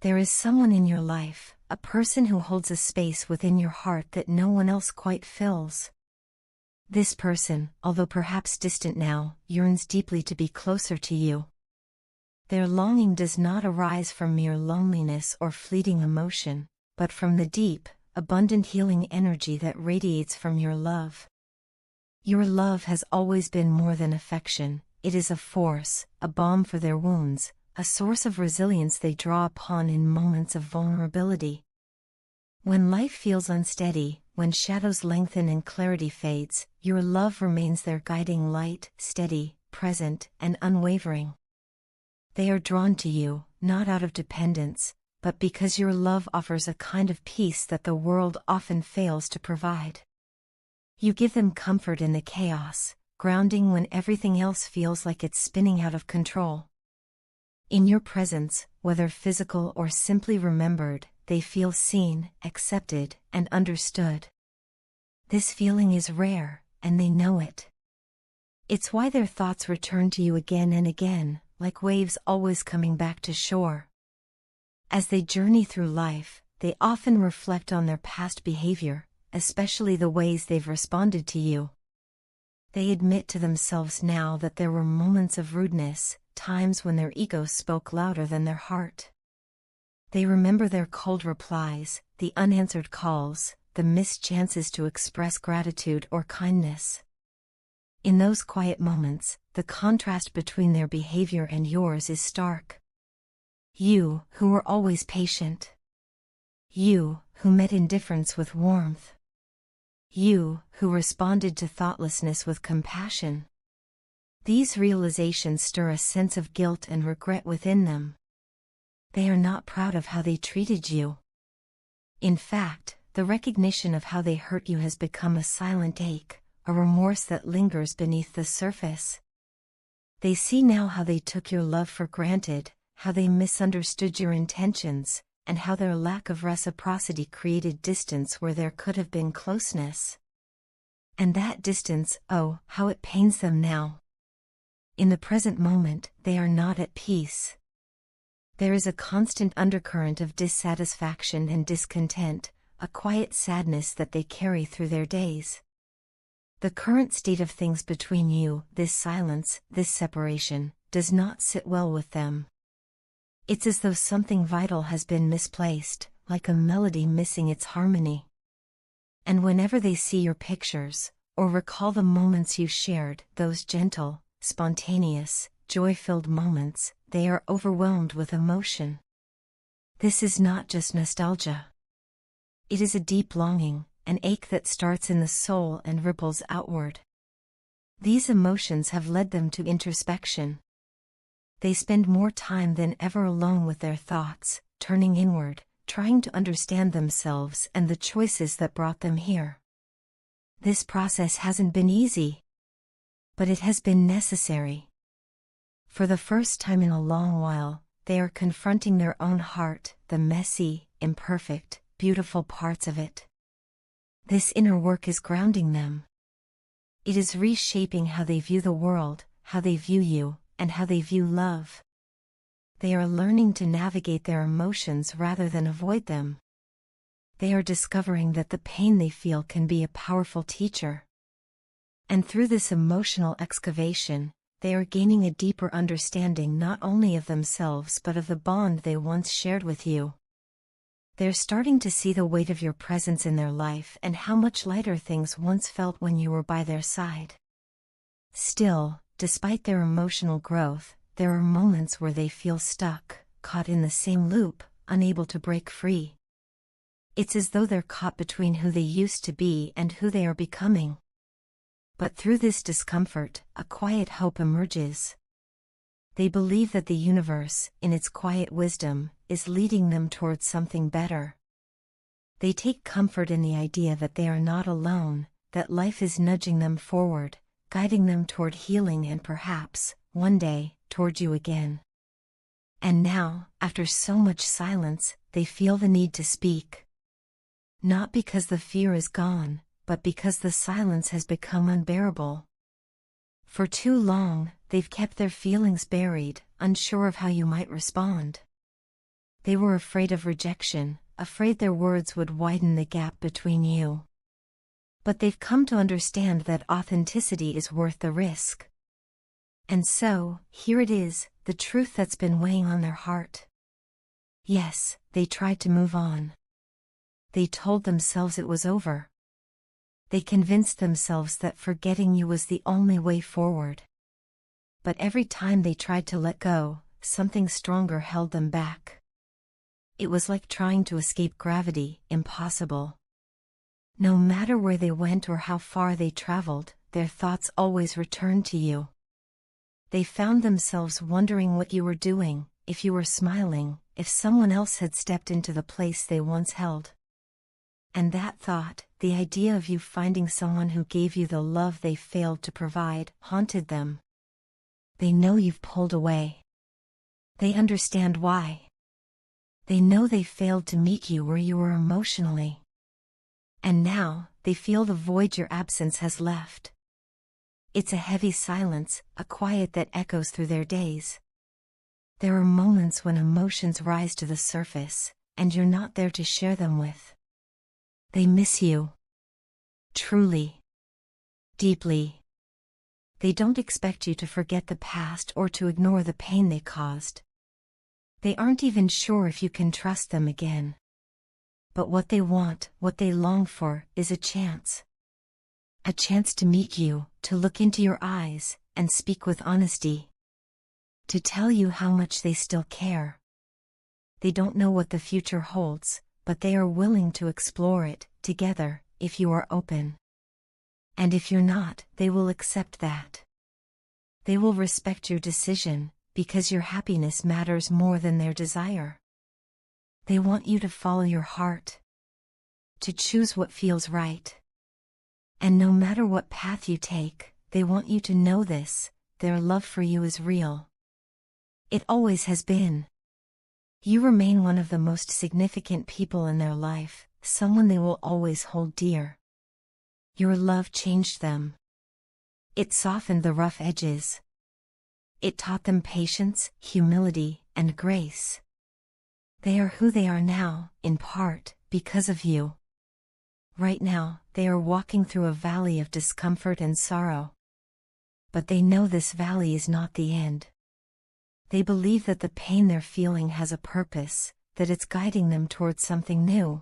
There is someone in your life, a person who holds a space within your heart that no one else quite fills. This person, although perhaps distant now, yearns deeply to be closer to you. Their longing does not arise from mere loneliness or fleeting emotion, but from the deep, abundant healing energy that radiates from your love. Your love has always been more than affection. It is a force, a balm for their wounds, a source of resilience they draw upon in moments of vulnerability. When life feels unsteady, when shadows lengthen and clarity fades, your love remains their guiding light, steady, present, and unwavering. They are drawn to you, not out of dependence, but because your love offers a kind of peace that the world often fails to provide. You give them comfort in the chaos, grounding when everything else feels like it's spinning out of control. In your presence, whether physical or simply remembered, they feel seen, accepted, and understood. This feeling is rare, and they know it. It's why their thoughts return to you again and again, like waves always coming back to shore. As they journey through life, they often reflect on their past behavior, especially the ways they've responded to you. They admit to themselves now that there were moments of rudeness, times when their ego spoke louder than their heart. They remember their cold replies, the unanswered calls, the missed chances to express gratitude or kindness. In those quiet moments, the contrast between their behavior and yours is stark. You, who were always patient. You, who met indifference with warmth. You, who responded to thoughtlessness with compassion. These realizations stir a sense of guilt and regret within them. They are not proud of how they treated you. In fact, the recognition of how they hurt you has become a silent ache, a remorse that lingers beneath the surface. They see now how they took your love for granted, how they misunderstood your intentions, and how their lack of reciprocity created distance where there could have been closeness. And that distance, oh, how it pains them now. In the present moment, they are not at peace. There is a constant undercurrent of dissatisfaction and discontent, a quiet sadness that they carry through their days. The current state of things between you, this silence, this separation, does not sit well with them. It's as though something vital has been misplaced, like a melody missing its harmony. And whenever they see your pictures, or recall the moments you shared, those gentle, spontaneous, joy-filled moments, they are overwhelmed with emotion. This is not just nostalgia. It is a deep longing, an ache that starts in the soul and ripples outward. These emotions have led them to introspection. They spend more time than ever alone with their thoughts, turning inward, trying to understand themselves and the choices that brought them here. This process hasn't been easy, but it has been necessary. For the first time in a long while, they are confronting their own heart, the messy, imperfect, beautiful parts of it. This inner work is grounding them. It is reshaping how they view the world, how they view you, and how they view love. They are learning to navigate their emotions rather than avoid them. They are discovering that the pain they feel can be a powerful teacher. And through this emotional excavation, they are gaining a deeper understanding not only of themselves but of the bond they once shared with you. They're starting to see the weight of your presence in their life and how much lighter things once felt when you were by their side. Still, despite their emotional growth, there are moments where they feel stuck, caught in the same loop, unable to break free. It's as though they're caught between who they used to be and who they are becoming. But through this discomfort, a quiet hope emerges. They believe that the universe, in its quiet wisdom, is leading them towards something better. They take comfort in the idea that they are not alone, that life is nudging them forward, guiding them toward healing and perhaps, one day, toward you again. And now, after so much silence, they feel the need to speak. Not because the fear is gone, but because the silence has become unbearable. For too long, they've kept their feelings buried, unsure of how you might respond. They were afraid of rejection, afraid their words would widen the gap between you. But they've come to understand that authenticity is worth the risk. And so, here it is, the truth that's been weighing on their heart. Yes, they tried to move on. They told themselves it was over. They convinced themselves that forgetting you was the only way forward. But every time they tried to let go, something stronger held them back. It was like trying to escape gravity, impossible. No matter where they went or how far they traveled, their thoughts always returned to you. They found themselves wondering what you were doing, if you were smiling, if someone else had stepped into the place they once held. And that thought, the idea of you finding someone who gave you the love they failed to provide, haunted them. They know you've pulled away. They understand why. They know they failed to meet you where you were emotionally. And now, they feel the void your absence has left. It's a heavy silence, a quiet that echoes through their days. There are moments when emotions rise to the surface, and you're not there to share them with. They miss you. Truly. Deeply. They don't expect you to forget the past or to ignore the pain they caused. They aren't even sure if you can trust them again. But what they want, what they long for, is a chance. A chance to meet you, to look into your eyes, and speak with honesty. To tell you how much they still care. They don't know what the future holds, but they are willing to explore it, together, if you are open. And if you're not, they will accept that. They will respect your decision, because your happiness matters more than their desire. They want you to follow your heart. To choose what feels right. And no matter what path you take, they want you to know this, their love for you is real. It always has been. You remain one of the most significant people in their life, someone they will always hold dear. Your love changed them. It softened the rough edges. It taught them patience, humility, and grace. They are who they are now, in part, because of you. Right now, they are walking through a valley of discomfort and sorrow. But they know this valley is not the end. They believe that the pain they're feeling has a purpose, that it's guiding them towards something new.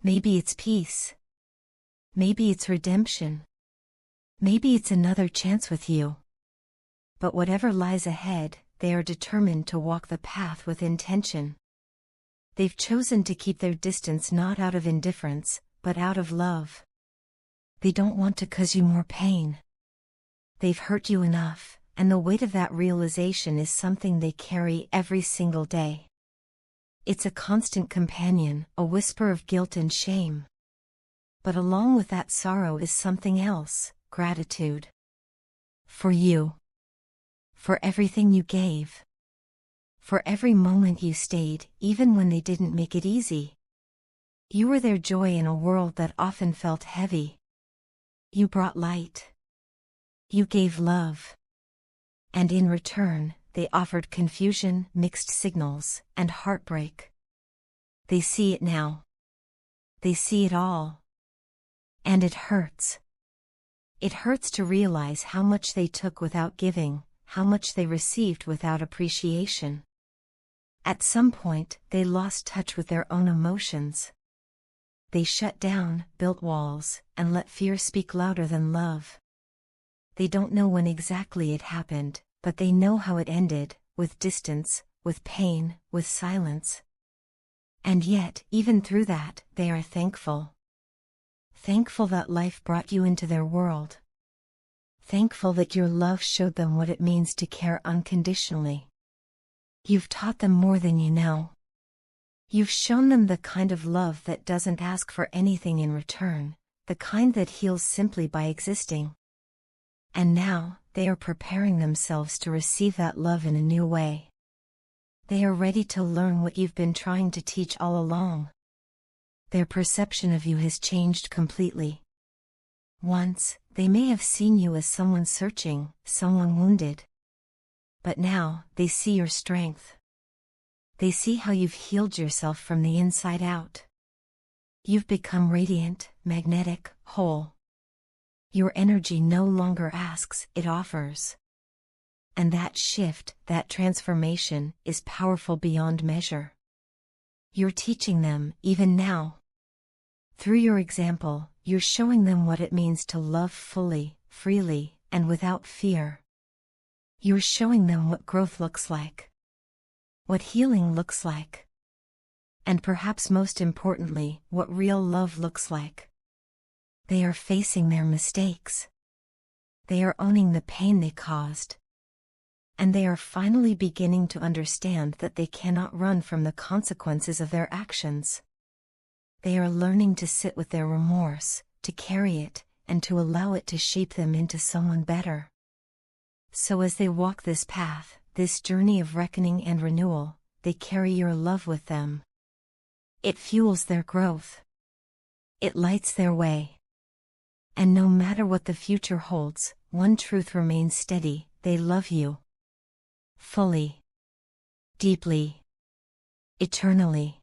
Maybe it's peace. Maybe it's redemption. Maybe it's another chance with you. But whatever lies ahead, they are determined to walk the path with intention. They've chosen to keep their distance not out of indifference, but out of love. They don't want to cause you more pain. They've hurt you enough, and the weight of that realization is something they carry every single day. It's a constant companion, a whisper of guilt and shame. But along with that sorrow is something else, gratitude. For you. For everything you gave. For every moment you stayed, even when they didn't make it easy. You were their joy in a world that often felt heavy. You brought light. You gave love. And in return, they offered confusion, mixed signals, and heartbreak. They see it now. They see it all. And it hurts. It hurts to realize how much they took without giving, how much they received without appreciation. At some point, they lost touch with their own emotions. They shut down, built walls, and let fear speak louder than love. They don't know when exactly it happened, but they know how it ended, with distance, with pain, with silence. And yet, even through that, they are thankful. Thankful that life brought you into their world. Thankful that your love showed them what it means to care unconditionally. You've taught them more than you know. You've shown them the kind of love that doesn't ask for anything in return, the kind that heals simply by existing. And now, they are preparing themselves to receive that love in a new way. They are ready to learn what you've been trying to teach all along. Their perception of you has changed completely. Once, they may have seen you as someone searching, someone wounded. But now, they see your strength. They see how you've healed yourself from the inside out. You've become radiant, magnetic, whole. Your energy no longer asks, it offers. And that shift, that transformation, is powerful beyond measure. You're teaching them, even now. Through your example, you're showing them what it means to love fully, freely, and without fear. You're showing them what growth looks like, what healing looks like, and perhaps most importantly, what real love looks like. They are facing their mistakes. They are owning the pain they caused. And they are finally beginning to understand that they cannot run from the consequences of their actions. They are learning to sit with their remorse, to carry it, and to allow it to shape them into someone better. So as they walk this path, this journey of reckoning and renewal, they carry your love with them. It fuels their growth. It lights their way. And no matter what the future holds, one truth remains steady: they love you. Fully. Deeply. Eternally.